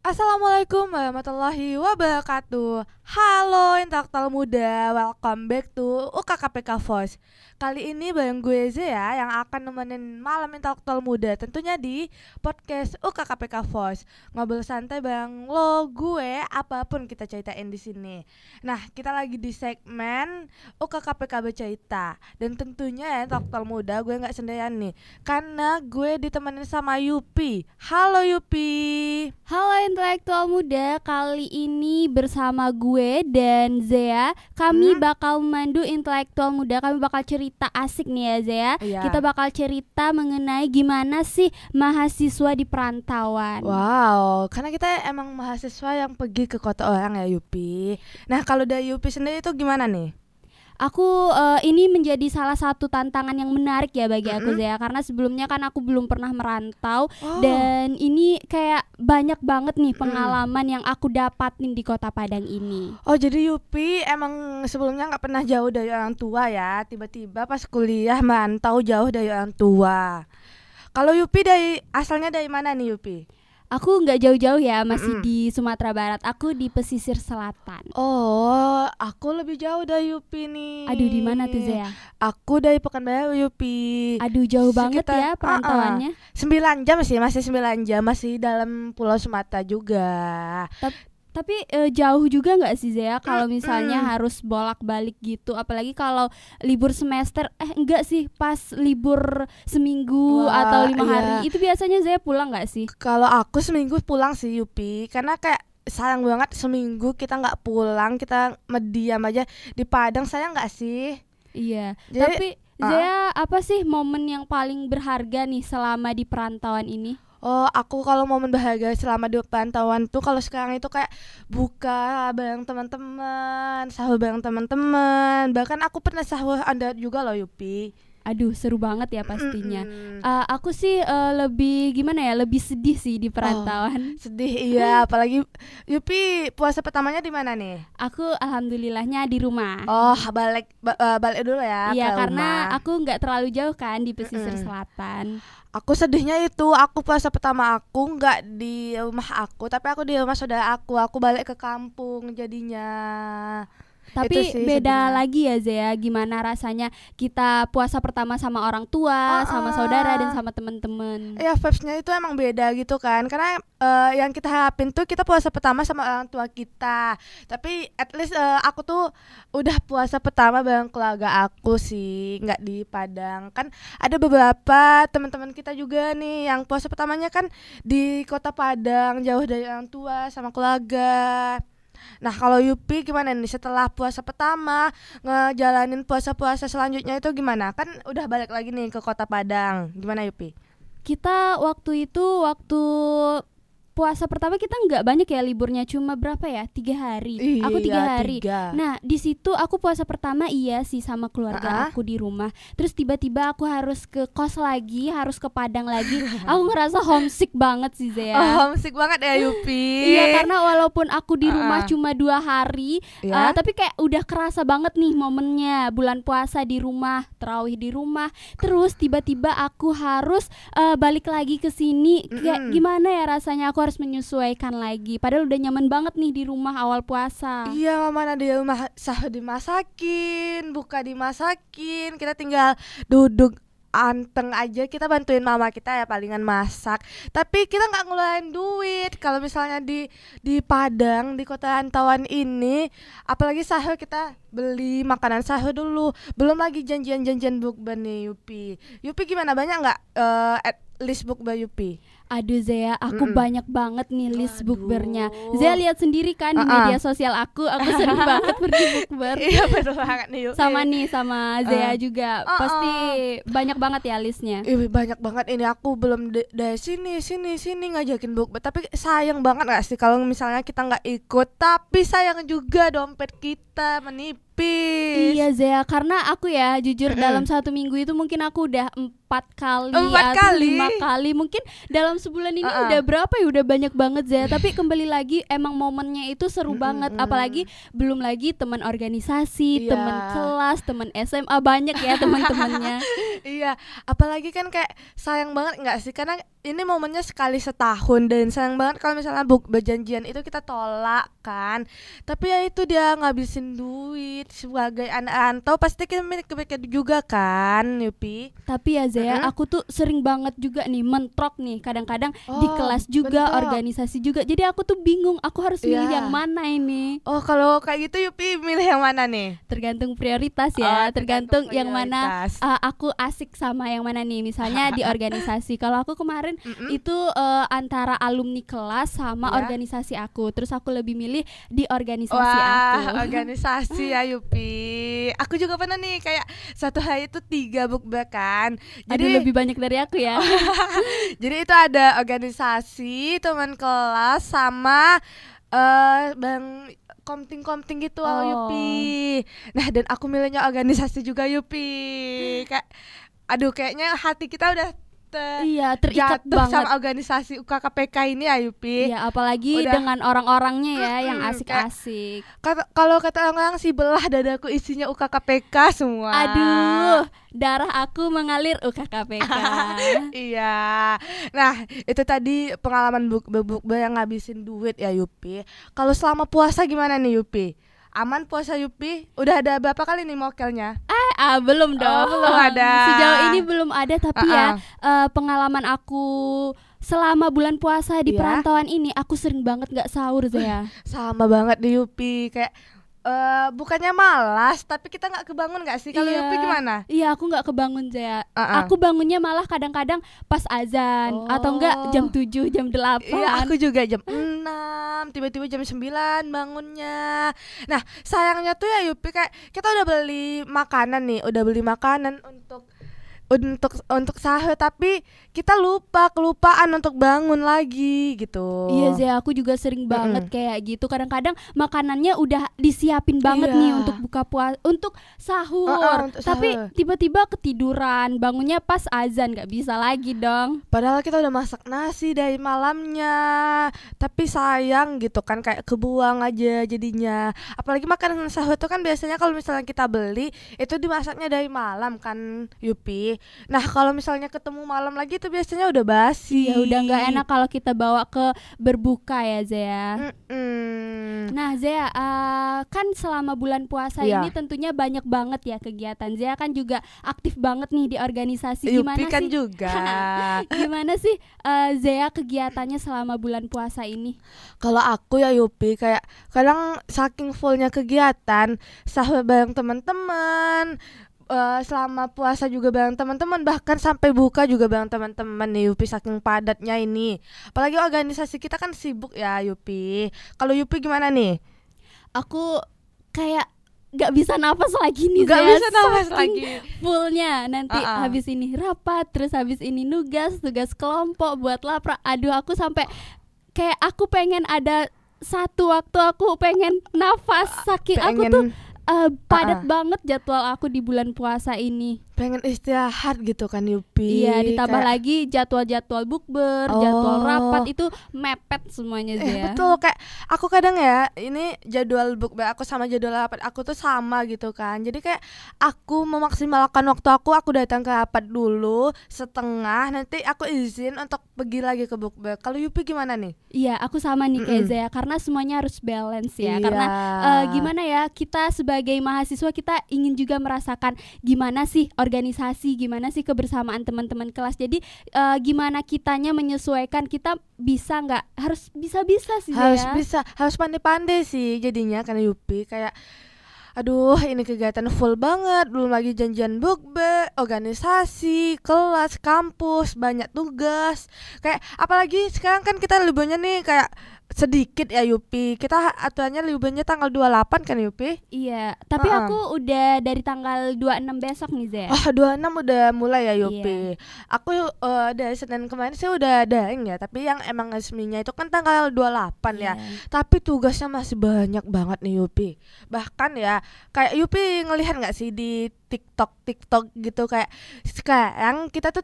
Assalamualaikum warahmatullahi wabarakatuh. Halo intelektual muda, welcome back to UKKPK Voice. Kali ini bareng gue Zea yang akan nemenin malam intelektual muda, tentunya di podcast UKKPK Voice. Ngobrol santai bareng lo, gue, apapun kita ceritain di sini. Nah, kita lagi di segmen UKKPK bercerita, dan tentunya ya intelektual muda gue nggak sendirian nih, karena gue ditemenin sama Yupi. Halo Yupi. Halo intelektual muda, kali ini bersama gue dan Zea. Kami bakal memandu intelektual muda, kami bakal cerita asik nih ya Zea. Iya. Kita bakal cerita mengenai gimana sih mahasiswa di perantauan. Wow, karena kita emang mahasiswa yang pergi ke kota orang ya Yupi. Nah, kalau dari Yupi sendiri itu gimana nih? Aku ini menjadi salah satu tantangan yang menarik ya bagi aku Zea, karena sebelumnya kan aku belum pernah merantau. Dan ini kayak banyak banget nih pengalaman yang aku dapatin di Kota Padang ini. Oh, jadi Yupi emang sebelumnya nggak pernah jauh dari orang tua ya. Tiba-tiba pas kuliah merantau jauh dari orang tua. Kalau Yupi asalnya dari mana nih Yupi? Aku nggak jauh-jauh ya, masih di Sumatera Barat. Aku di pesisir selatan. Oh, aku lebih jauh dari Yupi nih. Aduh, di mana tuh Zea? Aku dari Pekanbaru Yupi. Aduh, jauh banget ya perantauannya. 9 jam sih, masih 9 jam, masih dalam Pulau Sumatera juga. Tapi jauh juga nggak sih Zea kalau misalnya harus bolak-balik gitu, apalagi kalau libur semester enggak sih, pas libur seminggu atau 5 hari itu biasanya Zea pulang nggak sih? Kalau aku seminggu pulang sih Yupi, karena kayak sayang banget seminggu kita nggak pulang, kita mediam aja di Padang, sayang nggak sih? Iya. Jadi, Tapi Zea, apa sih momen yang paling berharga nih selama di perantauan ini? Oh, aku kalau momen bahagia selama di pantauan tuh kalau sekarang itu kayak buka bareng teman-teman, sahur bareng teman-teman. Bahkan aku pernah sahur Anda juga loh Yupi. Aduh, seru banget ya pastinya. Aku sih lebih gimana ya, lebih sedih sih di perantauan. Sedih iya, apalagi Yupi puasa pertamanya di mana nih? Aku alhamdulillahnya di rumah. Oh, balik dulu ya. Iya, ke karena rumah. aku nggak terlalu jauh kan di pesisir selatan. Aku sedihnya itu, aku puasa pertama aku nggak di rumah aku, tapi aku di rumah saudara aku. Aku balik ke kampung jadinya. Tapi Itu sih beda sedihnya. lagi ya Zea, gimana rasanya kita puasa pertama sama orang tua, sama saudara dan sama teman-teman. Ya vibes-nya itu emang beda gitu kan. Karena yang kita harapin tuh kita puasa pertama sama orang tua kita. Tapi at least aku tuh udah puasa pertama bareng keluarga aku sih, nggak di Padang. Kan ada beberapa teman-teman kita juga nih yang puasa pertamanya kan di kota Padang, jauh dari orang tua sama keluarga. Nah, kalau Yupi gimana nih setelah puasa pertama ngejalanin puasa-puasa selanjutnya itu gimana? Kan udah balik lagi nih ke kota Padang. Gimana Yupi? Kita waktu puasa pertama kita nggak banyak ya liburnya, cuma berapa ya, 3 hari. Aku 3 hari. 3. Nah di situ aku puasa pertama iya sih sama keluarga aku di rumah. Terus tiba-tiba aku harus ke kos lagi, harus ke Padang lagi. Aku ngerasa homesick banget sih Zea. Homesick banget ya Yupi. Iya, karena walaupun aku di rumah cuma 2 hari, tapi kayak udah kerasa banget nih momennya bulan puasa di rumah, tarawih di rumah. Terus tiba-tiba aku harus balik lagi ke sini. Kayak gimana ya rasanya, aku harus menyesuaikan lagi. Padahal udah nyaman banget nih di rumah awal puasa. Iya, mana di rumah sahur dimasakin, buka dimasakin, kita tinggal duduk anteng aja, kita bantuin mama kita ya palingan masak, tapi kita nggak ngeluarin duit. Kalau misalnya di Padang, di kota Antauan ini, apalagi sahur kita beli makanan sahur dulu, belum lagi janjian bukber nih Yupi. Yupi gimana, banyak nggak at list bukber Yupi? Aduh Zea, aku banyak banget nih list bukbernya. Aduh. Zea lihat sendiri kan di media sosial aku sering banget pergi bukber. Iya betul banget nih Yupi. Sama Zea juga, pasti banyak banget ya listnya. Banyak banget ini, aku belum dari sini ngajakin bukber, tapi sayang banget gak sih kalau misalnya kita nggak ikut, tapi sayang juga dompet kita menipis. Iya Zea, karena aku ya jujur dalam 1 minggu itu mungkin aku udah 4 kali atau kali. 5 kali, mungkin dalam sebulan ini udah berapa ya, udah banyak banget Zea. Tapi kembali lagi emang momennya itu seru banget, apalagi belum lagi teman organisasi, teman kelas, teman SMA, banyak ya teman-temannya. Iya, apalagi kan kayak sayang banget nggak sih, karena ini momennya sekali setahun dan sayang banget kalau misalnya berjanjian itu kita tolak kan. Tapi ya itu dia ngabisin duit sebagai anak rantau pasti kita mikir juga kan, Yupi. Tapi ya Zea, aku tuh sering banget juga nih mentrok nih kadang-kadang di kelas juga, bentrok. organisasi juga. Jadi aku tuh bingung, aku harus milih yang mana ini. Oh, kalau kayak gitu Yupi milih yang mana nih? Tergantung prioritas ya, tergantung yang mana aku asik sama yang mana nih. Misalnya di organisasi. Kalau aku kemarin itu antara alumni kelas sama organisasi aku. Terus aku lebih milih di organisasi aku. Organisasi ya Yupi. Aku juga pernah nih kayak satu hari itu 3 bukber kan. Jadi lebih banyak dari aku ya. Jadi itu ada organisasi, teman kelas sama bang komting gitu Yupi. Nah, dan aku milihnya organisasi juga Yupi. Kayak aduh kayaknya hati kita udah terikat banget sama organisasi UKKPK ini ya Yupi. Iya, apalagi dengan orang-orangnya ya yang asik-asik. Kalau kata orang sih belah dadaku isinya UKKPK semua. Aduh, darah aku mengalir UKKPK. Iya. Nah, itu tadi pengalaman bukber yang ngabisin duit ya Yupi. Kalau selama puasa gimana nih Yupi? Aman puasa Yupi? Udah ada berapa kali nih mokelnya? Belum dong. Belum ada. Sejauh ini belum ada, tapi ya pengalaman aku selama bulan puasa di perantauan ini aku sering banget nggak sahur Zea. Sama banget di Yupi, kayak bukannya malas tapi kita nggak kebangun nggak sih? Kalau Yupi gimana? Iya, aku nggak kebangun Zea. Aku bangunnya malah kadang-kadang pas azan atau enggak jam 7, jam 8. Iya, aku juga jam 6, tiba-tiba jam 9 bangunnya. Nah, sayangnya tuh ya Yupi, kayak kita udah beli makanan untuk sahur tapi kita kelupaan untuk bangun lagi gitu. Iya Zea, aku juga sering banget kayak gitu. Kadang-kadang makanannya udah disiapin banget nih untuk buka puasa, untuk sahur. Tapi tiba-tiba ketiduran, bangunnya pas azan, nggak bisa lagi dong. Padahal kita udah masak nasi dari malamnya, tapi sayang gitu kan, kayak kebuang aja jadinya. Apalagi makanan sahur itu kan biasanya kalau misalnya kita beli itu dimasaknya dari malam kan Yupi. Nah, kalau misalnya ketemu malam lagi itu biasanya udah basi. Ya udah nggak enak kalau kita bawa ke berbuka ya Zea. Nah Zea, kan selama bulan puasa ini tentunya banyak banget ya kegiatan. Zea kan juga aktif banget nih di organisasi. Gimana Yupi kan sih? juga. Gimana sih Zea kegiatannya selama bulan puasa ini? Kalau aku ya Yupi, kayak kadang saking fullnya kegiatan, sahur bareng teman-teman, selama puasa juga bareng teman-teman, bahkan sampai buka juga bareng teman-teman nih Yupi, saking padatnya ini. Apalagi organisasi kita kan sibuk ya Yupi. Kalau Yupi gimana nih? Aku kayak gak bisa nafas lagi nih. Gak bisa nafas lagi. Fullnya nanti habis ini rapat, terus habis ini tugas kelompok buat lapra. Aduh, aku sampai kayak aku pengen ada satu waktu aku pengen nafas, saking aku tuh padat banget jadwal aku di bulan puasa ini. Pengen istirahat gitu kan Yupi. Iya, ditambah lagi jadwal-jadwal bukber, jadwal rapat itu mepet semuanya Zea. Betul, kayak aku kadang ya, ini jadwal bukber aku sama jadwal rapat aku tuh sama gitu kan. Jadi kayak aku memaksimalkan waktu aku datang ke rapat dulu setengah, nanti aku izin untuk pergi lagi ke bukber. Kalau Yupi gimana nih? Iya, aku sama nih kayak Zea, karena semuanya harus balance ya. Karena gimana ya, kita sebagai mahasiswa kita ingin juga merasakan gimana sih organisasi, gimana sih kebersamaan teman-teman kelas. Jadi gimana kitanya menyesuaikan, kita bisa nggak, harus bisa-bisa sih harus pandai-pandai sih jadinya, karena Yupi kayak aduh ini kegiatan full banget, belum lagi janjian bukber, organisasi, kelas, kampus, banyak tugas. Kayak apalagi sekarang kan kita liburnya nih kayak sedikit ya Yupi. Kita aturannya liburnya tanggal 28 kan Yupi? Iya, tapi aku udah dari tanggal 26 besok nih Zea. 26 udah mulai ya Yupi. Aku dari Senin kemarin sih udah daring ya, tapi yang emang resminya itu kan tanggal 28 ya. Tapi tugasnya masih banyak banget nih Yupi. Bahkan ya kayak Yupi ngelihat nggak sih di TikTok gitu, kayak sekarang kita tuh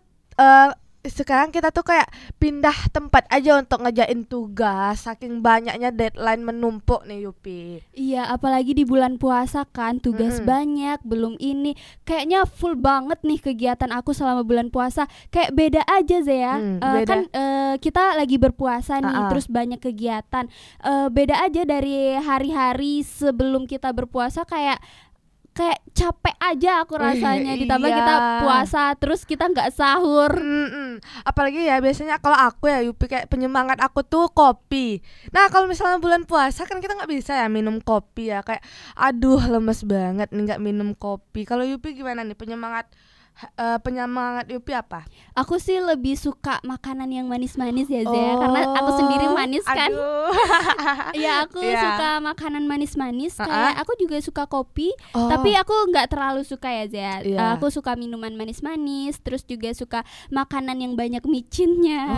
sekarang kita tuh kayak pindah tempat aja untuk ngejain tugas, saking banyaknya deadline menumpuk nih Yupi. Iya, apalagi di bulan puasa kan, tugas banyak, belum ini. Kayaknya full banget nih kegiatan aku selama bulan puasa. Kayak beda aja Zea. Beda. Kan kita lagi berpuasa nih, terus banyak kegiatan. Beda aja dari hari-hari sebelum kita berpuasa, kayak capek aja aku rasanya. Ditambah Iya. kita puasa terus kita nggak sahur. Apalagi ya biasanya kalau aku ya Yupi, kayak penyemangat aku tuh kopi. Nah kalau misalnya bulan puasa kan kita nggak bisa ya minum kopi ya, kayak aduh lemes banget nih nggak minum kopi. Kalau Yupi gimana nih penyemangat Yupi apa? Aku sih lebih suka makanan yang manis-manis ya Zea, karena aku sendiri manis kan. Ya aku suka makanan manis-manis. Kayak aku juga suka kopi, tapi aku nggak terlalu suka ya Zea. Aku suka minuman manis-manis, terus juga suka makanan yang banyak micinnya.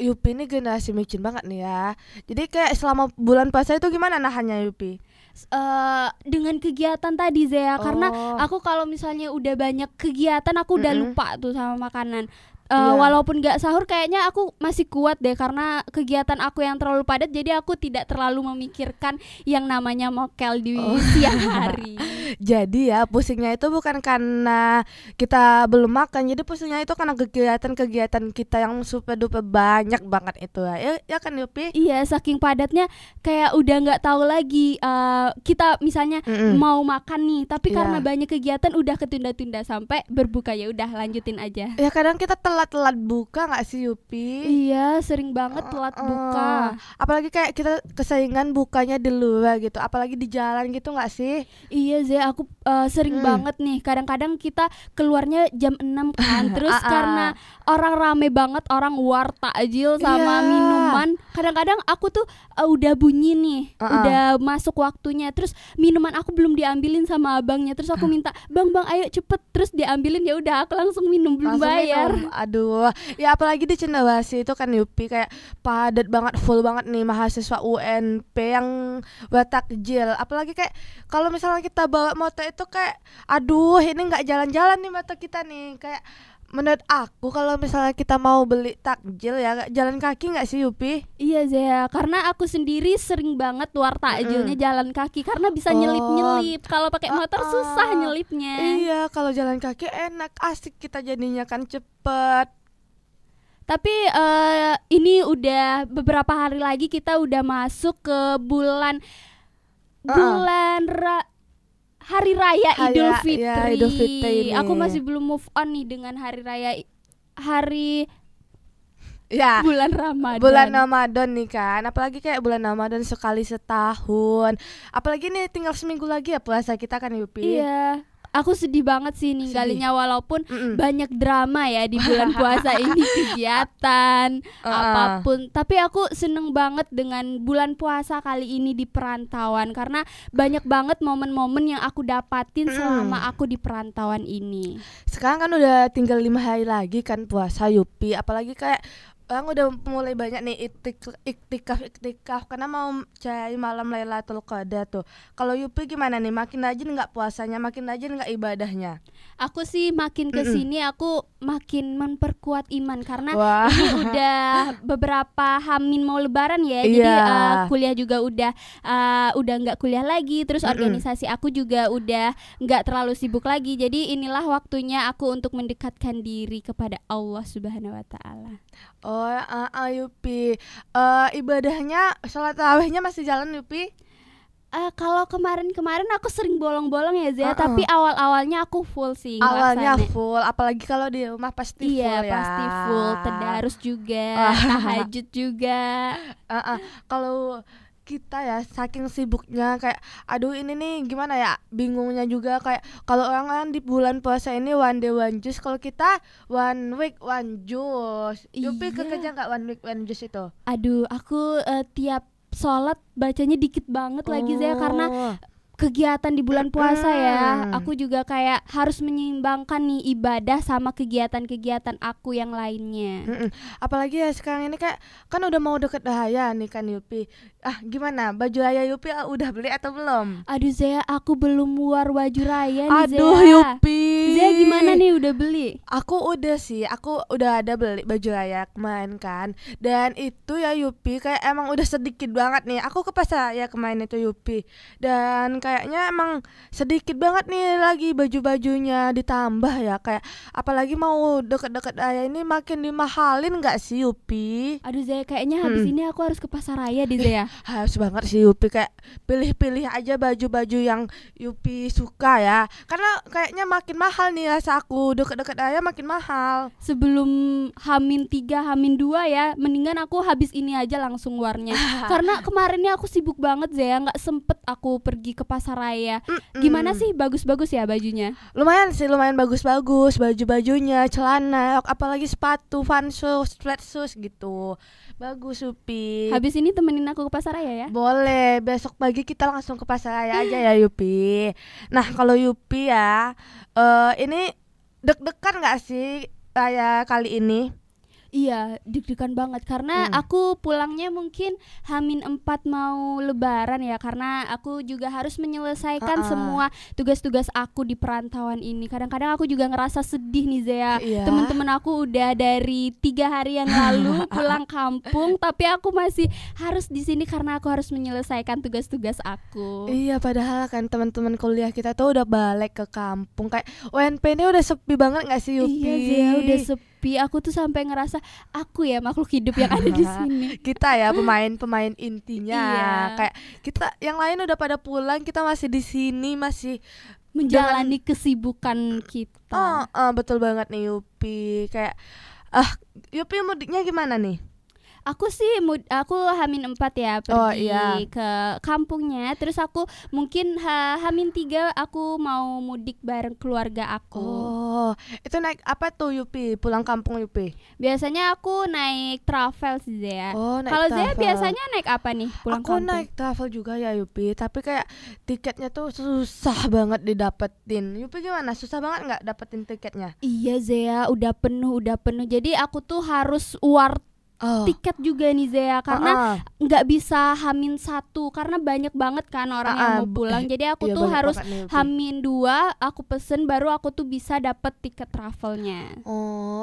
Yupi ini generasi micin banget nih ya. Jadi kayak selama bulan puasa itu gimana nahannya Yupi? Dengan kegiatan tadi Zea, karena aku kalau misalnya udah banyak kegiatan aku udah lupa tuh sama makanan. Walaupun gak sahur kayaknya aku masih kuat deh, karena kegiatan aku yang terlalu padat, jadi aku tidak terlalu memikirkan yang namanya mokel di siang hari. Jadi ya pusingnya itu bukan karena kita belum makan, jadi pusingnya itu karena kegiatan-kegiatan kita yang super duper banyak banget itu ya kan Yupi? Iya, saking padatnya kayak udah nggak tahu lagi kita misalnya mau makan nih, tapi karena banyak kegiatan udah ketunda-tunda sampai berbuka, ya udah lanjutin aja. Ya kadang kita telat buka nggak sih Yupi? Iya, sering banget telat buka. Apalagi kayak kita kesaingan bukanya di luar gitu, apalagi di jalan gitu nggak sih? Iya Zee, aku sering banget nih. Kadang-kadang kita keluarnya jam 6 kan, terus karena orang rame banget, orang war takjil sama minuman. Kadang-kadang aku tuh udah bunyi nih, udah masuk waktunya, terus minuman aku belum diambilin sama abangnya, terus aku minta bang ayo cepet, terus diambilin, ya udah aku langsung minum belum bayar. Aduh, ya apalagi di Cendrawasih itu kan Yupi kayak padat banget, full banget nih mahasiswa UNP yang buat takjil. Apalagi kayak kalau misalnya kita bawa motor itu kayak aduh ini nggak jalan-jalan nih motor kita nih. Kayak menurut aku kalau misalnya kita mau beli takjil ya jalan kaki nggak sih Yupi? Iya Zea, karena aku sendiri sering banget war takjilnya jalan kaki, karena bisa nyelip-nyelip. Kalau pakai motor susah nyelipnya. Iya, kalau jalan kaki enak, asik kita jadinya kan cepet. Tapi ini udah beberapa hari lagi kita udah masuk ke bulan Hari Raya Idul Fitri. Ya, Idul Fitri ini. Aku masih belum move on nih dengan Hari Raya bulan Ramadan. Bulan Ramadan nih kan. Apalagi kayak bulan Ramadan sekali setahun. Apalagi nih tinggal seminggu lagi ya puasa kita kan Yupi. Iya. Aku sedih banget sih ninggalinya, walaupun banyak drama ya di bulan puasa ini, kegiatan apapun. Tapi aku seneng banget dengan bulan puasa kali ini di perantauan, karena banyak banget momen-momen yang aku dapatin selama aku di perantauan ini. Sekarang kan udah tinggal 5 hari lagi kan puasa Yupi. Apalagi kayak orang udah mulai banyak nih iktikaf karena mau cari malam Lailatul Qadar tuh. Kalau Yupi gimana nih? Makin rajin nggak puasanya? Makin rajin nggak ibadahnya? Aku sih makin kesini aku makin memperkuat iman, karena ini udah beberapa hamin mau lebaran ya. Jadi kuliah juga udah nggak kuliah lagi. Terus organisasi aku juga udah nggak terlalu sibuk lagi. Jadi inilah waktunya aku untuk mendekatkan diri kepada Allah Subhanahu Wa Taala. Yupi, ibadahnya sholat tarawihnya masih jalan Yupi? Kalau kemarin aku sering bolong-bolong ya Zea, tapi awal-awalnya aku full sih. Awalnya full, apalagi kalau di rumah pasti full ya. Iya, pasti full, tadarus juga, tahajud juga. Kalau kita ya saking sibuknya kayak aduh ini nih gimana ya, bingungnya juga kayak kalau orang-orang di bulan puasa ini one day one juice, kalau kita one week one juice. Yupi kerja nggak one week one juice itu? Aduh, aku tiap sholat bacanya dikit banget lagi Zea, karena kegiatan di bulan puasa ya. Aku juga kayak harus menyeimbangkan nih ibadah sama kegiatan-kegiatan aku yang lainnya. Apalagi ya sekarang ini kayak kan udah mau deket raya nih kan Yupi. Gimana baju raya Yupi udah beli atau belum? Aduh Zea, aku belum war baju raya nih Aduh Zea. Yupi, Zea gimana nih, udah beli? Aku udah ada beli baju raya kemarin kan. Dan itu ya Yupi kayak emang udah sedikit banget nih. Aku ke pasar raya kemarin itu Yupi. Dan kayaknya emang sedikit banget nih lagi baju-bajunya, ditambah ya kayak apalagi mau deket-deket raya ini makin dimahalin gak sih Yupi? Aduh Zea, kayaknya habis ini aku harus ke pasar raya deh Zea. Harus banget sih Yupi, kayak pilih-pilih aja baju-baju yang Yupi suka ya. Karena kayaknya makin mahal nih rasa aku, deket-deket raya makin mahal. Sebelum H-3, H-2 ya, mendingan aku habis ini aja langsung warnya. Karena kemarinnya aku sibuk banget Zea, gak sempet aku pergi ke pasar raya. Gimana sih, bagus-bagus ya bajunya? Lumayan sih, lumayan bagus-bagus baju-bajunya, celana, apalagi sepatu, fun shoes, sweat shoes gitu. Bagus Yupi. Habis ini temenin aku ke pasar raya ya? Boleh, besok pagi kita langsung ke pasar raya aja ya Yupi. Nah kalau Yupi ya, ini deg-degan gak sih raya kali ini? Iya, deg-degan banget karena aku pulangnya mungkin H-4 mau lebaran ya, karena aku juga harus menyelesaikan semua tugas-tugas aku di perantauan ini. Kadang-kadang aku juga ngerasa sedih nih Zea. Iya. Teman-teman aku udah dari 3 hari yang lalu pulang kampung, tapi aku masih harus di sini karena aku harus menyelesaikan tugas-tugas aku. Iya, padahal kan teman-teman kuliah kita tuh udah balik ke kampung. Kayak UNP ini udah sepi banget gak sih Yupi? Iya Zea, udah sepi. Aku tuh sampai ngerasa aku ya makhluk hidup yang ada di sini. Kita ya pemain intinya. Iya. Kayak kita yang lain udah pada pulang, kita masih di sini, masih menjalani kesibukan kita. Betul banget nih Yupi. Kayak Yupi mudiknya gimana nih? Aku H-4 ya pergi ke kampungnya. Terus aku mungkin H-3 aku mau mudik bareng keluarga aku. Oh, itu naik apa tuh Yupi? Pulang kampung Yupi? Biasanya aku naik travel sih Zea. Kalau Zea biasanya naik apa nih pulang kampung? Aku naik travel juga ya Yupi, tapi kayak tiketnya tuh susah banget didapetin. Yupi gimana? Susah banget nggak dapetin tiketnya? Iya Zea, udah penuh. Jadi aku tuh harus tiket juga nih Zea, karena nggak bisa H-1 karena banyak banget kan orang yang mau pulang. Jadi aku tuh harus H-2 aku pesen baru aku tuh bisa dapet tiket travelnya.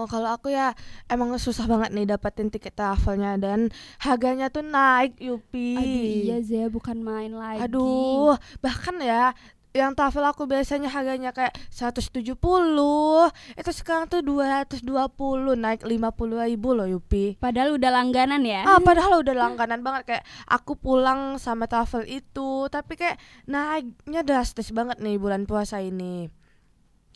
Kalau aku ya emang susah banget nih dapetin tiket travelnya dan harganya tuh naik Yupi. Aduh iya Zea, bukan main lagi. Aduh, bahkan ya yang travel aku biasanya harganya kayak 170, itu sekarang tuh 220, naik 50.000 loh Yupi. Padahal udah langganan ya. Padahal udah langganan banget, kayak aku pulang sama travel itu, tapi kayak naiknya drastis banget nih bulan puasa ini.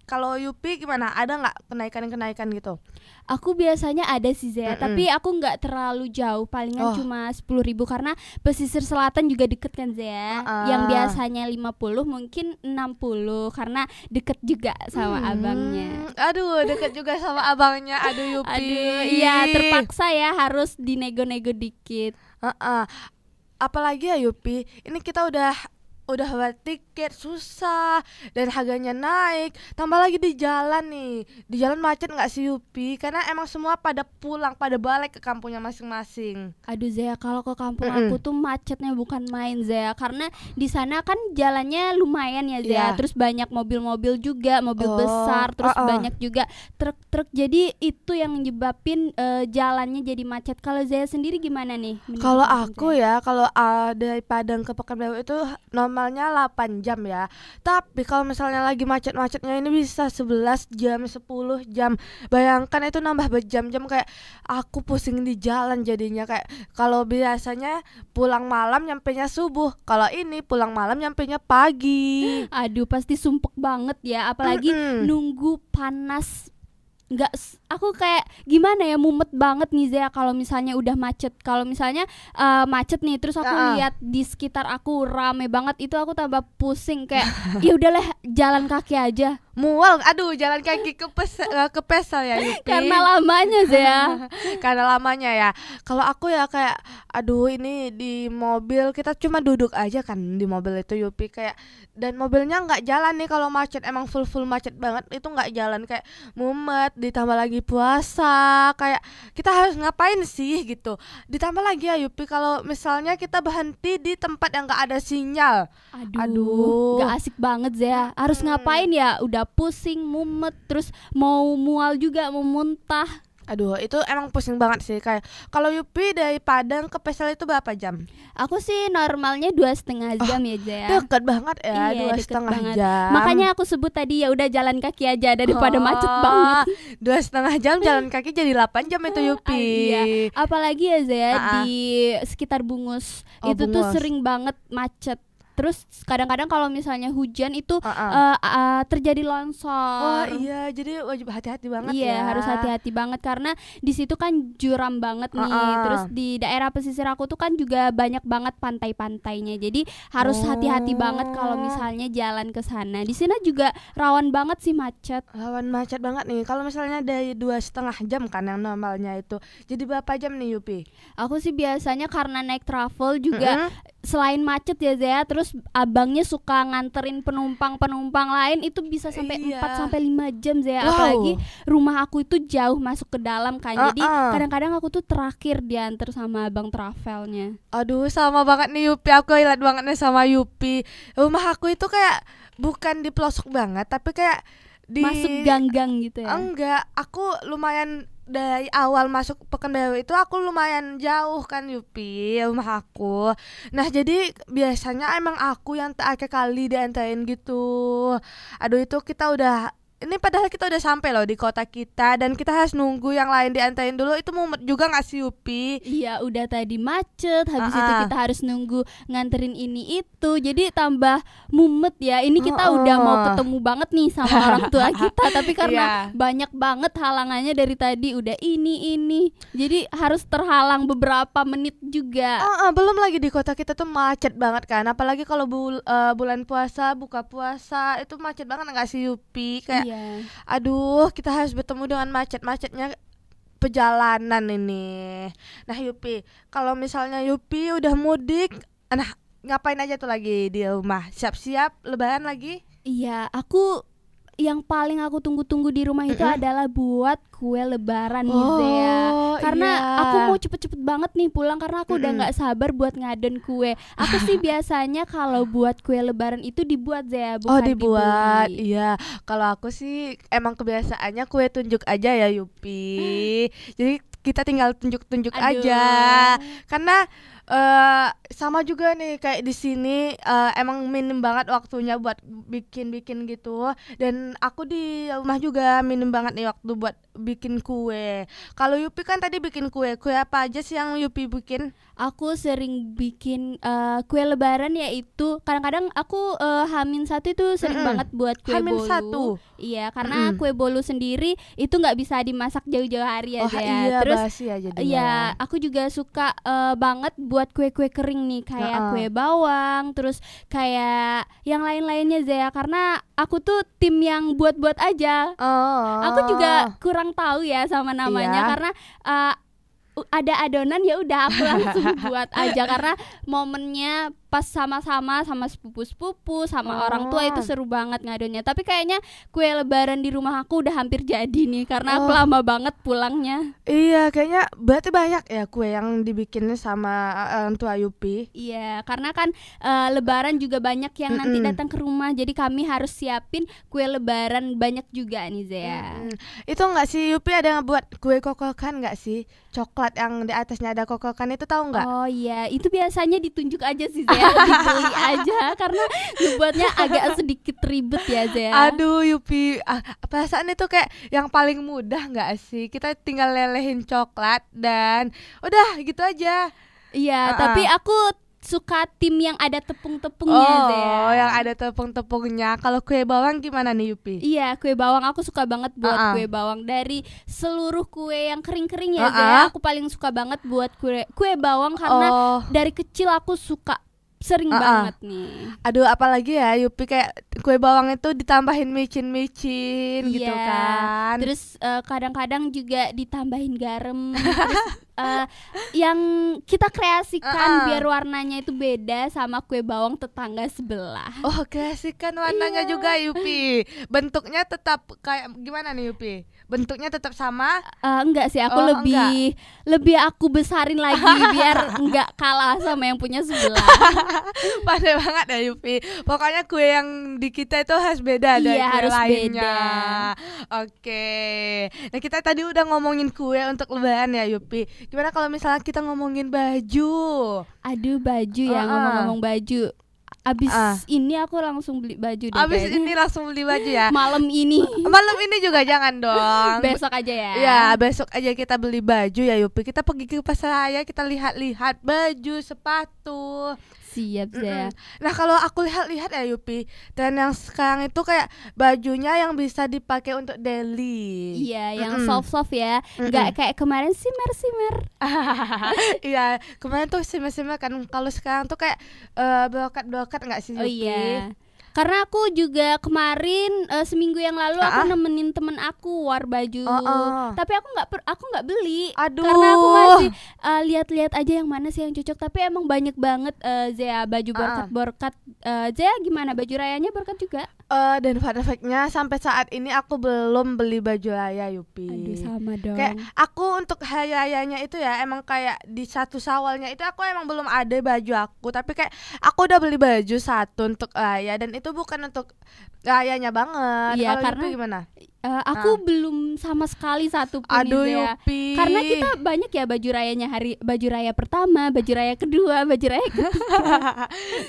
Kalau Yupi gimana? Ada nggak kenaikan gitu? Aku biasanya ada sih Zea, tapi aku nggak terlalu jauh, palingan cuma 10.000 karena pesisir selatan juga deket kan Zea. Yang biasanya 50 mungkin 60 karena deket juga sama abangnya. Aduh, deket juga sama abangnya. Aduh Yupi. Aduh, iya terpaksa ya harus dinego-nego dikit. Apalagi ya Yupi, ini kita udah buat tiket susah dan harganya naik, tambah lagi di jalan macet nggak sih Yupi? Karena emang semua pada pulang, pada balik ke kampungnya masing-masing. Aduh Zea, kalau ke kampung aku tuh macetnya bukan main Zea, karena di sana kan jalannya lumayan ya Zea, terus banyak mobil-mobil juga, mobil besar, terus banyak juga truk-truk, jadi itu yang nyebabin jalannya jadi macet. Kalau Zea sendiri gimana nih? Kalau aku ya, kalau dari Padang ke Pekanbaru itu normalnya 8 jam ya. Tapi kalau misalnya lagi macet-macetnya ini bisa 11 jam, 10 jam. Bayangkan itu nambah berjam-jam, kayak aku pusing di jalan jadinya. Kayak kalau biasanya pulang malam nyampenya subuh, kalau ini pulang malam nyampenya pagi. Aduh, pasti sumpek banget ya, apalagi nunggu panas aku kayak gimana ya, mumet banget nih Zea kalau misalnya udah macet. Kalau misalnya macet nih terus aku lihat di sekitar aku rame banget, itu aku tambah pusing kayak ya udahlah jalan kaki aja. Mual, aduh jalan kaki kepesel ya Yupi. Karena lamanya Zea. Karena lamanya ya. Kalau aku ya kayak aduh ini di mobil kita cuma duduk aja kan di mobil itu Yupi, kayak dan mobilnya nggak jalan nih kalau macet, emang full macet banget itu nggak jalan, kayak mumet, ditambah lagi puasa, kayak kita harus ngapain sih gitu. Ditambah lagi ya Yupi kalau misalnya kita berhenti di tempat yang nggak ada sinyal, aduh nggak asik banget Zea. Harus ngapain ya, udah pusing, mumet, terus mau mual juga, mau muntah. Aduh itu emang pusing banget sih. Kayak kalau Yupi dari Padang ke Pesel itu berapa jam? Aku sih normalnya 2,5 jam ya Zea. Deket banget ya. Iya, 2,5 jam. Makanya aku sebut tadi ya udah jalan kaki aja daripada macet banget. 2,5 jam jalan kaki jadi 8 jam itu Yupi. Iya. Apalagi ya Zea di sekitar Bungus itu Bungus tuh sering banget macet. Terus kadang-kadang kalau misalnya hujan itu terjadi longsor. Oh iya, jadi wajib hati-hati banget ya. Iya, harus hati-hati banget karena di situ kan juram banget nih. Terus di daerah pesisir aku tuh kan juga banyak banget pantai-pantainya. Jadi harus hati-hati banget kalau misalnya jalan ke sana. Di sini juga rawan banget sih macet. Rawan macet banget nih. Kalau misalnya dari 2,5 jam kan yang normalnya itu. Jadi berapa jam nih Yupi? Aku sih biasanya karena naik travel juga selain macet ya Zea, terus abangnya suka nganterin penumpang lain, itu bisa sampai 4-5 jam Zea. Apalagi rumah aku itu jauh masuk ke dalam kan. Jadi kadang-kadang aku tuh terakhir diantar sama abang travelnya. Aduh sama banget nih Yupi, aku relate banget nih sama Yupi. Rumah aku itu kayak bukan di pelosok banget, tapi kayak di masuk gang-gang gitu ya. Enggak, aku lumayan dari awal masuk Pekanbaru itu aku lumayan jauh kan Yupi rumah aku. Nah jadi biasanya emang aku yang terakhir kali diantarin gitu. Aduh itu kita udah, ini padahal kita udah sampai loh di kota kita dan kita harus nunggu yang lain diantarin dulu. Itu mumet juga gak sih Yupi? Iya udah tadi macet, habis itu kita harus nunggu nganterin ini itu, jadi tambah mumet ya. Ini kita udah mau ketemu banget nih sama orang tua kita, tapi karena banyak banget halangannya dari tadi, udah ini jadi harus terhalang beberapa menit juga. Belum lagi di kota kita tuh macet banget kan, apalagi kalau bulan puasa, buka puasa itu macet banget gak sih Yupi? Kayak aduh kita harus bertemu dengan macetnya perjalanan ini. Nah Yupi, kalau misalnya Yupi udah mudik, nah ngapain aja tuh lagi di rumah? Siap-siap lebaran lagi? Iya, yang paling aku tunggu-tunggu di rumah itu adalah buat kue lebaran nih Zea. Karena aku mau cepet-cepet banget nih pulang karena aku udah gak sabar buat ngadon kue. Aku sih biasanya kalau buat kue lebaran itu dibuat Zea, bukan dibuat. dibeli. Iya, kalau aku sih emang kebiasaannya kue tunjuk aja ya Yupi. Jadi kita tinggal tunjuk-tunjuk aja. Karena sama juga nih kayak di sini emang minim banget waktunya buat bikin gitu, dan aku di rumah juga minim banget nih waktu buat bikin kue. Kalau Yupi kan tadi bikin kue apa aja sih yang Yupi bikin? Aku sering bikin kue lebaran, yaitu kadang-kadang aku H-1 itu sering banget buat kue bolu. H-1? Iya, karena kue bolu sendiri itu nggak bisa dimasak jauh-jauh hari aja ya. Iya, terus basi ya jadinya. iya, aku juga suka banget buat kue-kue kering nih, kayak kue bawang, terus kayak yang lain-lainnya Zea, karena aku tuh tim yang buat-buat aja. Aku juga kurang tahu ya sama namanya, karena ada adonan ya udah aku langsung buat aja, karena momennya pas sama-sama sama sepupu-sepupu sama orang tua itu seru banget ngadonnya. Tapi kayaknya kue lebaran di rumah aku udah hampir jadi nih karena aku lama banget pulangnya. Iya, kayaknya berarti banyak ya kue yang dibikin sama orang tua Yupi. Iya, karena kan lebaran juga banyak yang nanti datang ke rumah, jadi kami harus siapin kue lebaran banyak juga nih Zea. Itu enggak sih Yupi ada ngebuat kue kokokan enggak sih? Coklat yang di atasnya ada kokokan itu, tahu enggak? Oh iya, itu biasanya ditunjuk aja sih Zea. Dibeli aja karena ngebuatnya agak sedikit ribet ya Zea. Aduh Yupi, perasaan itu kayak yang paling mudah nggak sih? Kita tinggal lelehin coklat dan udah gitu aja. Iya, tapi aku suka tim yang ada tepung-tepungnya Zea. Oh, yang ada tepung-tepungnya. Kalau kue bawang gimana nih Yupi? Iya, kue bawang aku suka banget buat kue bawang. Dari seluruh kue yang kering-kering ya Zea, aku paling suka banget buat kue bawang karena dari kecil aku suka sering banget nih. Aduh, apalagi ya Yupi kayak kue bawang itu ditambahin micin-micin gitu kan. Terus kadang-kadang juga ditambahin garam. Terus yang kita kreasikan biar warnanya itu beda sama kue bawang tetangga sebelah. Oh, kreasikan warnanya juga Yupi. Bentuknya tetap kayak gimana nih Yupi? Bentuknya tetap sama? Enggak sih, aku lebih aku besarin lagi biar enggak kalah sama yang punya sebelah. Pandai banget ya Yupi. Pokoknya kue yang di kita itu harus beda dari kue harus lainnya. Beda. Oke. Nah, kita tadi udah ngomongin kue untuk lebaran ya Yupi. Gimana kalau misalnya kita ngomongin baju? Aduh, baju ya, ngomong-ngomong baju. Abis ini aku langsung beli baju deh. Abis ini langsung beli baju ya? Malam ini. Malam ini juga jangan dong. Besok aja ya. Ya, besok aja kita beli baju ya Yupi. Kita pergi ke pasar raya, kita lihat-lihat baju, sepatu. Siap ya. Nah, kalau aku lihat-lihat ya Yupi, tren yang sekarang itu kayak bajunya yang bisa dipakai untuk daily. Iya, yang soft-soft ya. Nggak kayak kemarin simer-simer. Iya, kemarin tuh simer-simer kan. Kalau sekarang tuh kayak brokat-brokat nggak sih Yupi? Oh iya. Karena aku juga kemarin seminggu yang lalu aku nemenin temen aku war baju, tapi aku nggak beli. Aduh. Karena aku masih lihat-lihat aja yang mana sih yang cocok. Tapi emang banyak banget Zea baju borkat. Zea gimana, baju rayanya borkat juga? Dan fun fact-nya sampai saat ini aku belum beli baju raya Yupi. Aduh, sama dong. Kayak aku untuk hari rayanya itu ya emang kayak di 1 Syawalnya itu aku emang belum ada baju aku, tapi kayak aku udah beli baju satu untuk raya dan itu bukan untuk rayanya banget. Iya, kalau karena Yupi gimana? Aku belum sama sekali satu pun. Aduh ya. Yupi. Karena kita banyak ya baju rayanya, baju raya pertama, baju raya kedua, baju raya ketiga.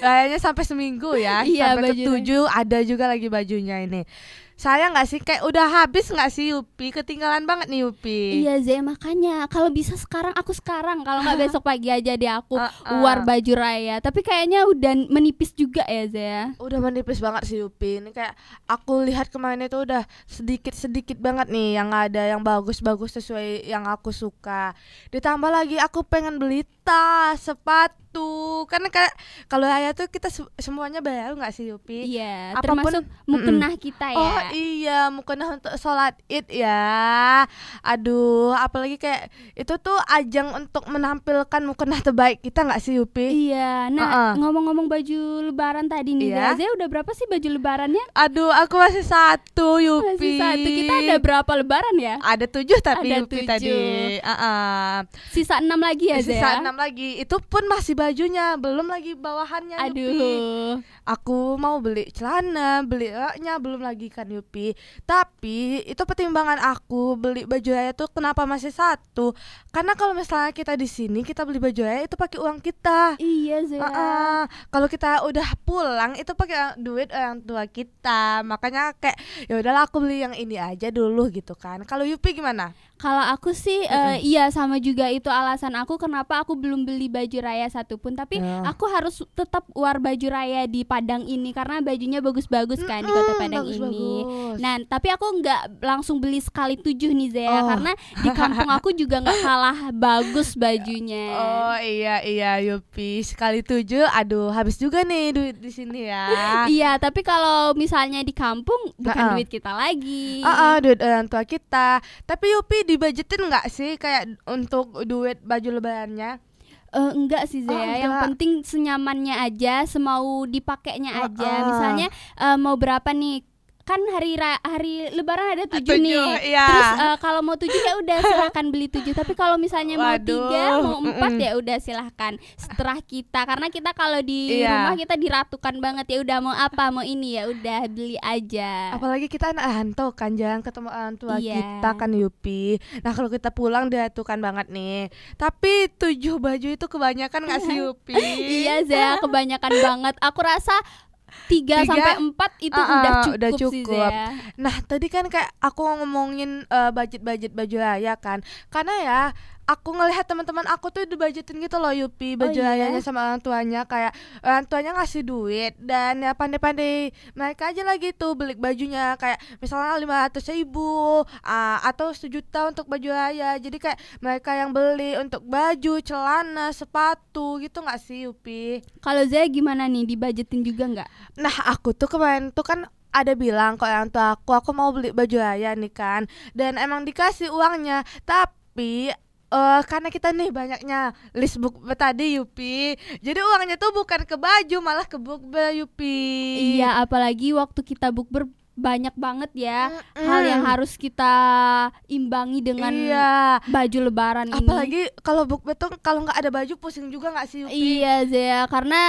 Rayanya sampai seminggu ya. Iya, sampai ke-7 ada juga lagi bajunya ini. Sayang gak sih, kayak udah habis gak sih Yupi? Ketinggalan banget nih Yupi. Iya Zee, makanya kalau bisa sekarang, kalau nggak besok pagi aja deh aku war baju raya. Tapi kayaknya udah menipis juga ya Zee. Udah menipis banget sih Yupi. Ini kayak aku lihat kemarin itu udah sedikit banget nih yang ada yang bagus-bagus sesuai yang aku suka. Ditambah lagi aku pengen beli tas, sepatu. Karena kayak kalau raya tuh kita semuanya baru nggak sih Yupi? Iya, apapun, termasuk mukenah kita ya. Oh iya, mukenah untuk sholat id ya. Aduh, apalagi kayak itu tuh ajang untuk menampilkan mukenah terbaik kita nggak sih Yupi? Iya. Nah, ngomong-ngomong baju lebaran tadi nih, Zee udah berapa sih baju lebarannya? Aduh, aku masih 1 Yupi. Masih 1. Kita ada berapa lebaran ya? Ada 7 tapi ada Yupi 7. tadi. Sisa 6 lagi ya Zee? Sisa 6 lagi. Itu pun masih bajunya, belum lagi bawahannya. Aduh. Yupi. Aku mau beli celana, beli roknya belum lagi kan Yupi. Tapi itu pertimbangan aku beli baju raya tuh kenapa masih 1? Karena kalau misalnya kita di sini kita beli baju raya itu pakai uang kita. Iya Zee. Kalau kita udah pulang itu pakai duit orang tua kita. Makanya kayak ya udahlah aku beli yang ini aja dulu gitu kan. Kalau Yupi gimana? Kalau aku sih iya sama juga, itu alasan aku kenapa aku belum beli baju raya satupun. Tapi aku harus tetap war baju raya di Padang ini karena bajunya bagus-bagus kan di Kota Padang ini. Nah, tapi aku nggak langsung beli sekali 7 nih Zea, karena di kampung aku juga nggak kalah bagus bajunya. Oh iya Yupi, sekali 7 aduh habis juga nih duit di sini ya. Iya, tapi kalau misalnya di kampung bukan duit kita lagi. Duit orang tua kita. Tapi Yupi dibajetin nggak sih kayak untuk duit baju lebarannya? Enggak sih Zea, yang penting senyamannya aja, semau dipakainya aja. Misalnya mau berapa nih? Kan hari lebaran ada 7 nih. Iya. Terus kalau mau 7 ya udah silahkan beli 7. Tapi kalau misalnya mau 3, mau 4 ya udah silahkan. Setelah kita, karena kita kalau di rumah kita diratukan banget, ya udah mau apa, mau ini ya udah beli aja. Apalagi kita anak rantau kan, jarang ketemu orang tua kita kan Yupi. Nah, kalau kita pulang diratukan banget nih. Tapi 7 baju itu kebanyakan nggak sih Yupi? Iya Zea, kebanyakan banget. Aku rasa 3 sampai 4 itu udah cukup sih Zea. Nah, tadi kan kayak aku ngomongin budget baju raya kan. Karena ya aku ngelihat teman-teman aku tuh dibajetin gitu loh Yupi baju ayahnya sama orang tuanya, kayak orang tuanya ngasih duit dan ya pandai-pandai mereka aja lagi tuh beli bajunya, kayak misalnya 500.000 atau 1 juta untuk baju ayah. Jadi kayak mereka yang beli untuk baju, celana, sepatu gitu nggak sih Yupi? Kalau Zaya gimana nih, dibajetin juga nggak? Nah aku tuh kemarin tuh kan ada bilang ke orang tua aku mau beli baju ayah nih kan, dan emang dikasih uangnya, tapi karena kita nih banyaknya list bukber tadi Yupi, jadi uangnya tuh bukan ke baju malah ke bukber Yupi. Iya, apalagi waktu kita bukber banyak banget ya hal yang harus kita imbangi dengan baju lebaran ini. Apalagi kalau bukber tuh kalau nggak ada baju pusing juga nggak sih Yupi? Iya Zea, karena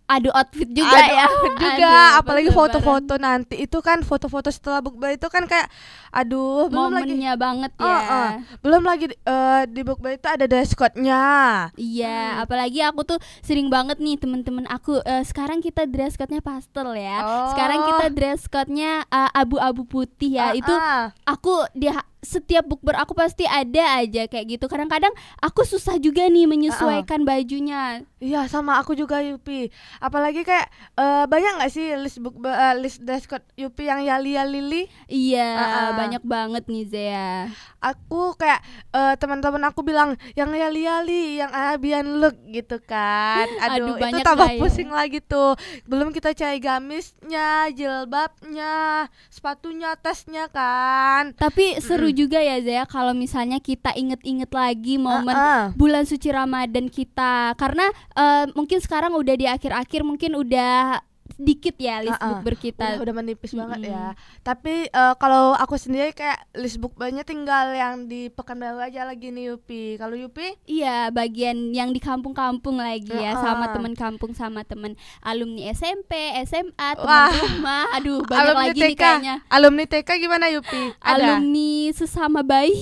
adu outfit juga ya. Outfit juga, apalagi foto-foto nanti itu kan, foto-foto setelah bukber itu kan kayak aduh, belum momennya lagi banget ya. Belum lagi di bukber itu ada dress code-nya. Iya, apalagi aku tuh sering banget nih temen-temen aku, sekarang kita dress code-nya pastel ya. Sekarang kita dress code-nya abu-abu putih ya. Itu aku setiap bukber aku pasti ada aja kayak gitu. Kadang-kadang aku susah juga nih menyesuaikan bajunya. Iya, sama aku juga Yupi. Apalagi kayak banyak nggak sih list list dress code Yupi yang Yali-Lili? Iya, banyak banget nih Zea. Aku kayak teman-teman aku bilang yang Yali-Yali, yang Arabian look gitu kan. Aduh itu tambah pusing lagi tuh. Belum kita cari gamisnya, jilbabnya, sepatunya, tasnya kan. Tapi seru juga ya Zea kalau misalnya kita inget-inget lagi momen bulan suci Ramadan kita, karena mungkin sekarang udah di akhir-akhir, mungkin udah sedikit ya list bukber kita. Udah menipis banget ya. Tapi kalau aku sendiri kayak list bukbernya tinggal yang di Pekanbaru aja lagi nih Yupi. Kalau Yupi? Iya, bagian yang di kampung-kampung lagi ya, sama teman kampung, sama teman alumni SMP, SMA, teman rumah. Aduh, banyak alumni lagi TK. Nih kayaknya. Alumni TK gimana Yupi? Alumni sesama bayi.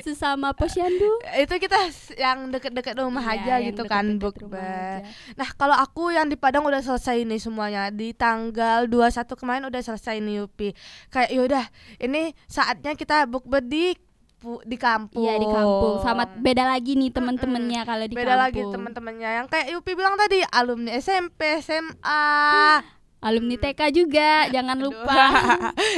Sesama posyandu. Itu kita yang deket-deket rumah aja gitu kan bukber. Nah, kalau aku yang di Padang udah selesai ini semuanya di tanggal 21 kemarin, udah selesai nih Yupi. Kayak yaudah ini saatnya kita bukber di kampung. Iya, di kampung. Sama beda lagi nih teman-temannya kalau di beda kampung. Lagi teman-temannya yang kayak Yupi bilang tadi, alumni SMP, SMA, alumni TK juga, jangan lupa.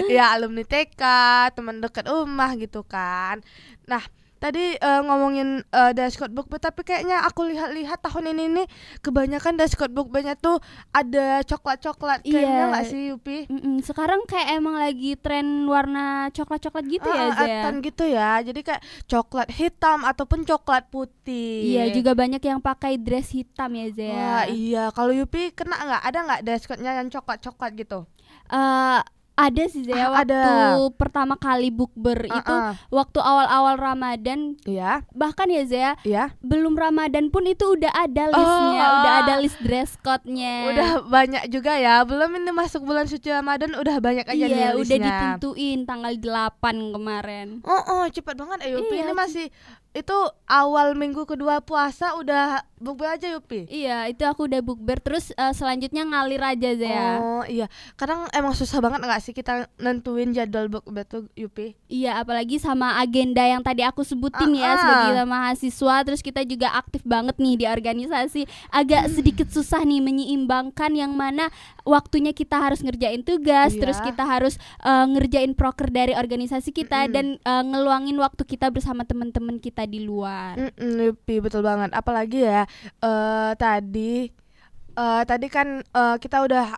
Ya, alumni TK, teman dekat rumah gitu kan. Nah, tadi ngomongin dress code bukber, tapi kayaknya aku lihat-lihat tahun ini nih kebanyakan dress code bukbernya tuh ada coklat-coklat kayaknya nggak sih Yupi? Sekarang kayak emang lagi tren warna coklat-coklat gitu ya Zea? Gitu ya, jadi kayak coklat hitam ataupun coklat putih. Iya, juga banyak yang pakai dress hitam ya Zea. Wah iya, kalau Yupi kena nggak? Ada nggak dress code-nya yang coklat-coklat gitu? Ada sih Zea, waktu pertama kali bukber itu waktu awal-awal Ramadan. Iya. Bahkan ya Zea, belum Ramadan pun itu udah ada listnya, udah ada list dress code-nya. Udah banyak juga ya, belum ini masuk bulan suci Ramadan udah banyak aja nih listnya. Iya, udah ditentuin tanggal 8 kemarin. Cepat banget Yupi. Ini masih itu awal minggu kedua puasa udah bukber aja Yupi. Iya, itu aku udah bukber, terus selanjutnya ngalir aja Zea. Oh iya, kadang emang susah banget gak sih kita nentuin jadwal bukber tuh Yupi? Iya, apalagi sama agenda yang tadi aku sebutin ya, sebagai mahasiswa, terus kita juga aktif banget nih di organisasi. Agak sedikit susah nih menyeimbangkan yang mana waktunya kita harus ngerjain tugas, terus kita harus ngerjain proker dari organisasi kita, dan ngeluangin waktu kita bersama teman-teman kita di luar. Yupi, betul banget. Apalagi ya tadi kan kita udah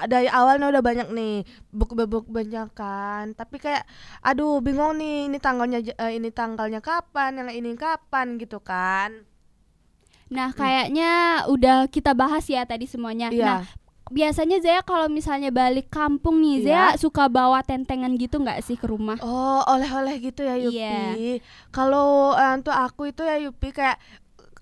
dari awalnya udah banyak nih bukber-bukbernya kan, tapi kayak aduh bingung nih ini tanggalnya kapan, yang ini kapan gitu kan. Nah kayaknya udah kita bahas ya tadi semuanya. Nah biasanya Zea kalau misalnya balik kampung nih, Zea suka bawa tentengan gitu nggak sih ke rumah? Oh, oleh-oleh gitu ya Yupi. Kalau untuk aku itu ya Yupi, kayak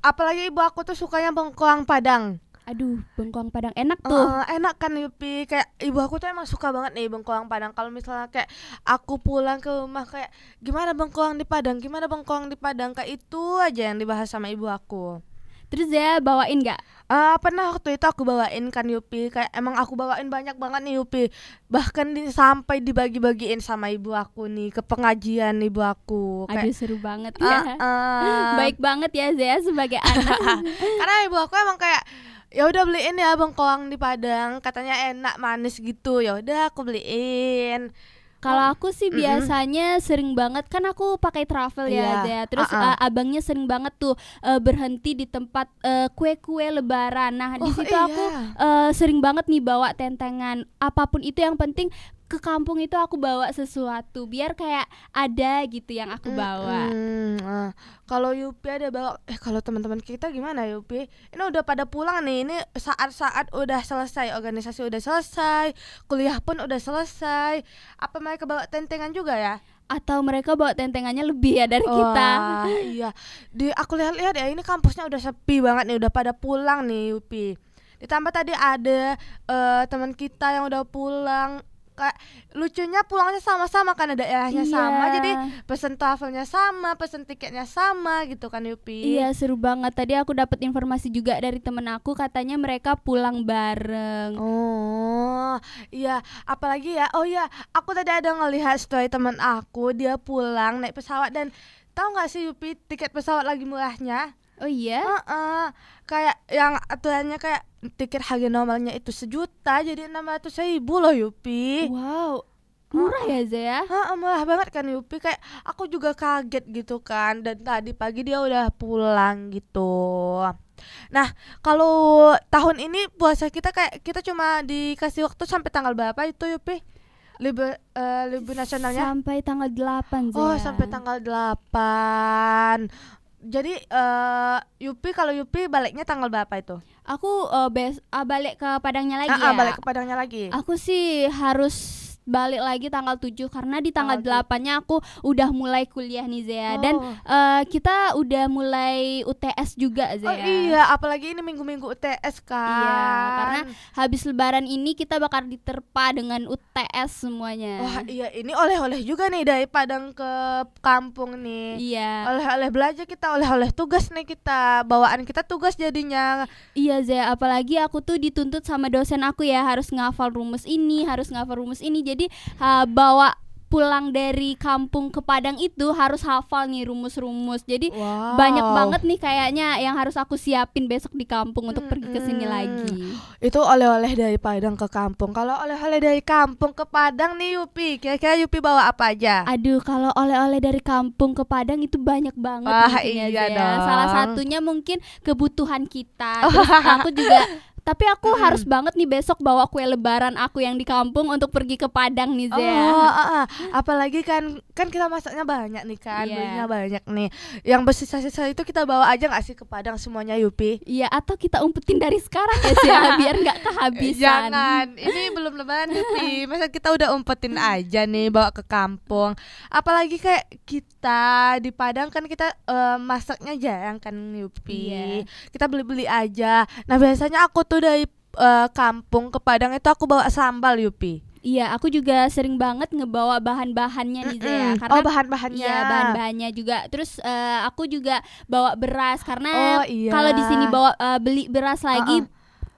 apalagi ibu aku tuh sukanya bengkoang Padang. Aduh, bengkoang Padang enak tuh. Enak kan Yupi, kayak ibu aku tuh emang suka banget nih bengkoang Padang. Kalau misalnya kayak aku pulang ke rumah kayak gimana bengkoang di Padang, kayak itu aja yang dibahas sama ibu aku. Terus Zea bawain nggak? Pernah waktu itu aku bawain kan Yupi, kayak emang aku bawain banyak banget nih Yupi, bahkan sampai dibagi-bagiin sama ibu aku nih ke pengajian ibu aku. Aduh seru banget ya. Baik banget ya Zea sebagai anak. Karena ibu aku emang kayak ya udah beliin ya bengkoang di Padang, katanya enak manis gitu, ya udah aku beliin. Kalau aku sih biasanya sering banget, kan aku pakai travel ya Zea. Terus abangnya sering banget tuh berhenti di tempat kue-kue lebaran. Nah di situ aku sering banget nih bawa tentengan. Apapun itu, yang penting ke kampung itu aku bawa sesuatu biar kayak ada gitu yang aku bawa. Kalau Yupi ada bawa, kalau teman-teman kita gimana Yupi? Ini udah pada pulang nih, ini saat-saat udah selesai, organisasi udah selesai, kuliah pun udah selesai. Apa mereka bawa tentengan juga ya? Atau mereka bawa tentengannya lebih ya dari kita? Iya, aku lihat-lihat ya, ini kampusnya udah sepi banget nih, udah pada pulang nih Yupi. Ditambah tadi ada teman kita yang udah pulang. Kayak lucunya pulangnya sama-sama kan, ada daerahnya sama, jadi pesen travelnya sama, pesen tiketnya sama gitu kan Yupi. Iya seru banget. Tadi aku dapat informasi juga dari temen aku, katanya mereka pulang bareng. Oh iya, apalagi ya, oh iya, aku tadi ada ngelihat story temen aku, dia pulang naik pesawat, dan tahu nggak sih Yupi, tiket pesawat lagi murahnya. Oh iya? Kayak yang aturannya kayak tiket harga normalnya itu 1 juta jadi 600.000 loh Yupi. Wow, murah ya Zea? Murah banget kan Yupi, kayak aku juga kaget gitu kan, dan tadi pagi dia udah pulang gitu. Nah kalau tahun ini puasa kita kayak kita cuma dikasih waktu sampai tanggal berapa itu Yupi? Libur nasionalnya? Sampai tanggal 8 Zea. Oh sampai tanggal 8. Jadi kalau Yupi baliknya tanggal berapa itu? Aku balik ke Padangnya lagi ya. Balik ke Padangnya lagi. Aku sih harus balik lagi tanggal 7 karena di tanggal 8-nya aku udah mulai kuliah nih Zea. Dan kita udah mulai UTS juga Zea. Oh iya, apalagi ini minggu-minggu UTS kan. Iya, karena habis lebaran ini kita bakal diterpa dengan UTS semuanya. Wah iya, ini oleh-oleh juga nih dari Padang ke kampung nih. Iya. Oleh-oleh belajar kita, oleh-oleh tugas nih kita. Bawaan kita tugas jadinya. Iya Zea, apalagi aku tuh dituntut sama dosen aku ya, harus ngafal rumus ini, harus ngafal rumus ini. Jadi bawa pulang dari kampung ke Padang itu harus hafal nih rumus-rumus. Jadi banyak banget nih kayaknya yang harus aku siapin besok di kampung untuk pergi ke sini lagi. Itu oleh-oleh dari Padang ke kampung. Kalau oleh-oleh dari kampung ke Padang nih Yupi, kira-kira Yupi bawa apa aja? Aduh, kalau oleh-oleh dari kampung ke Padang itu banyak banget. Iya dong. Salah satunya mungkin kebutuhan kita. Terus aku juga tapi aku harus banget nih besok bawa kue lebaran aku yang di kampung untuk pergi ke Padang nih Zea. Apalagi kan kita masaknya banyak nih kan, belinya banyak nih. Yang bersisa-sisa itu kita bawa aja nggak sih ke Padang semuanya Yupi? Iya, atau kita umpetin dari sekarang ya Zea biar nggak kehabisan. Jangan, ini belum lebaran Yupi, masa kita udah umpetin aja nih bawa ke kampung. Apalagi kayak kita di Padang kan kita masaknya jarang kan Yupi. Kita beli-beli aja. Nah biasanya aku tuh dari kampung ke Padang itu aku bawa sambal Yupi. Iya, aku juga sering banget ngebawa bahan-bahannya nih Zea. Karena bahan-bahannya. Iya, bahan-bahannya juga. Terus aku juga bawa beras karena kalau di sini bawa beli beras lagi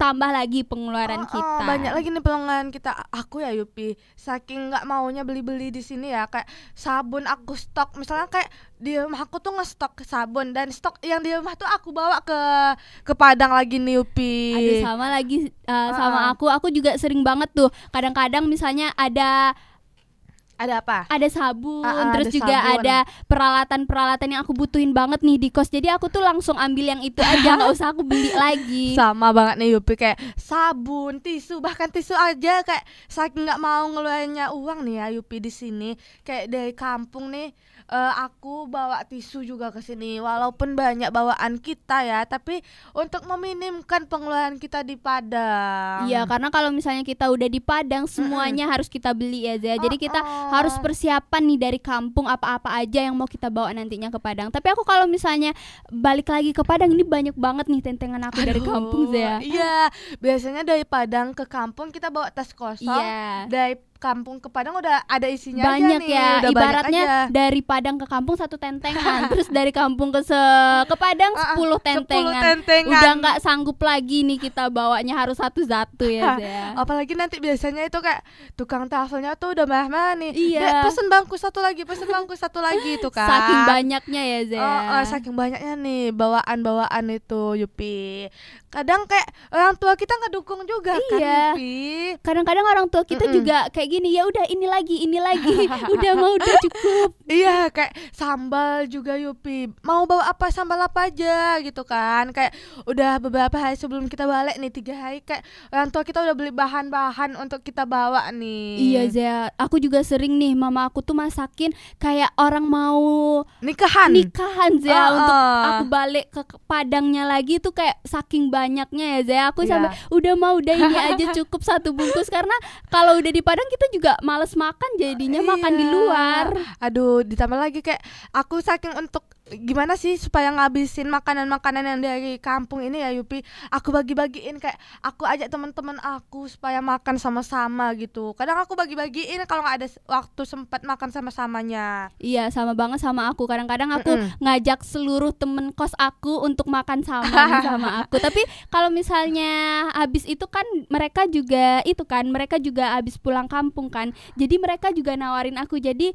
tambah lagi pengeluaran kita. Banyak lagi nih pengeluaran kita. Aku ya Yupi, saking nggak maunya beli-beli di sini ya, kayak sabun aku stok. Misalnya kayak di rumah aku tuh ngestok sabun, dan stok yang di rumah tuh aku bawa ke Padang lagi nih Yupi. Aduh, sama lagi sama aku juga sering banget tuh. Kadang-kadang misalnya ada apa? Ada sabun, terus ada juga sabun. ada peralatan-peralatan yang aku butuhin banget nih di kos. Jadi aku tuh langsung ambil yang itu aja, nggak usah aku beli lagi. Sama banget nih Yupi, kayak sabun, tisu, bahkan tisu aja kayak saking nggak mau ngeluarinnya uang nih ya Yupi di sini. Kayak dari kampung nih aku bawa tisu juga ke sini, walaupun banyak bawaan kita ya, tapi untuk meminimkan pengeluaran kita di Padang. Iya, karena kalau misalnya kita udah di Padang semuanya harus kita beli ya Zea. Jadi kita harus persiapan nih dari kampung apa-apa aja yang mau kita bawa nantinya ke Padang. Tapi aku kalau misalnya balik lagi ke Padang, ini banyak banget nih tentengan aku dari kampung Zea. Iya, biasanya dari Padang ke kampung kita bawa tas kosong. Iya. Dari kampung ke Padang udah ada isinya banyak aja nih, ya, udah ibaratnya banyak aja. dari Padang ke kampung 1 tentengan, terus dari kampung ke Padang 10 tentengan. Udah nggak sanggup lagi nih kita bawanya, harus satu-satu ya Zea. Apalagi nanti biasanya itu kayak tukang tafelnya tuh udah marah-marah nih. Iya. Pesen bangku satu lagi itu kan. Saking banyaknya ya Zea. Saking banyaknya nih bawaan-bawaan itu Yupi. Kadang kayak orang tua kita nggak dukung juga kan Yupi. Kadang-kadang orang tua kita juga kayak gini, ya udah ini lagi udah cukup. Iya, kayak sambal juga Yupi, mau bawa apa, sambal apa aja gitu kan. Kayak udah beberapa hari sebelum kita balik nih, 3 hari, kayak orang tua kita udah beli bahan-bahan untuk kita bawa nih. Iya Zea, aku juga sering nih, mama aku tuh masakin kayak orang mau nikahan Zea, untuk aku balik ke Padangnya lagi tuh kayak saking banyaknya ya Zea, aku sampai udah ini aja cukup 1 bungkus, karena kalau udah di Padang kita juga males makan, jadinya makan di luar. Aduh, ditambah lagi kayak aku saking untuk gimana sih supaya ngabisin makanan-makanan yang dari kampung ini ya Yupi, aku bagi-bagiin, kayak aku ajak teman-teman aku supaya makan sama-sama gitu. Kadang aku bagi-bagiin kalau nggak ada waktu sempat makan sama-samanya. Iya, sama banget sama aku. Kadang-kadang aku ngajak seluruh temen kos aku untuk makan sama sama aku. Tapi kalau misalnya habis itu kan mereka juga habis pulang kampung kan, jadi mereka juga nawarin aku, jadi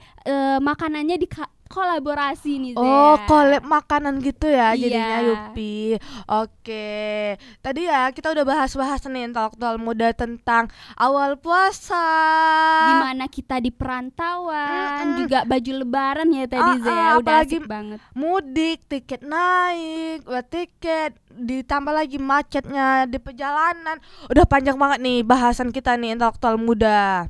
makanannya di kolaborasi nih Zea. Oh, collab makanan gitu ya jadinya Iya. Yupi. Oke. Tadi ya kita udah bahas-bahas nih intelektual muda tentang awal puasa. Gimana kita di perantauan, juga baju lebaran ya tadi Zea, udah apalagi asik banget. Mudik, tiket naik, tiket, ditambah lagi macetnya di perjalanan. Udah panjang banget nih bahasan kita nih intelektual muda.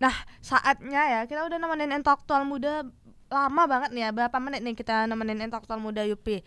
Nah, saatnya ya kita udah nemenin intelektual muda lama banget nih ya, berapa menit nih kita nemenin intelektual muda Yupi.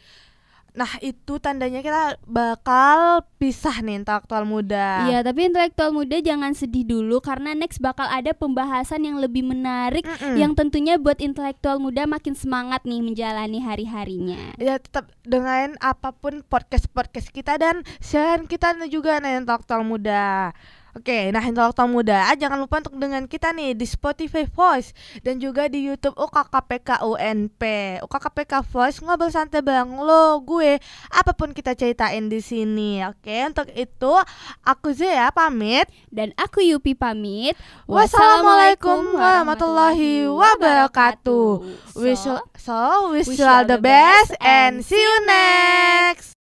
Nah, itu tandanya kita bakal pisah nih intelektual muda. Iya, tapi intelektual muda jangan sedih dulu, karena next bakal ada pembahasan yang lebih menarik, yang tentunya buat intelektual muda makin semangat nih menjalani hari-harinya. Ya, tetap dengerin apapun podcast kita dan share kita juga nih intelektual muda. Oke, nah intelektual muda, jangan lupa untuk dengan kita nih di Spotify Voice dan juga di YouTube UKKPK UNP. UKKPK Voice, ngobrol santai bareng lo, gue, apapun kita ceritain di sini. Oke, untuk itu aku Zea pamit dan aku Yupi pamit. Wassalamualaikum warahmatullahi wabarakatuh. Wish you all the best and see you next.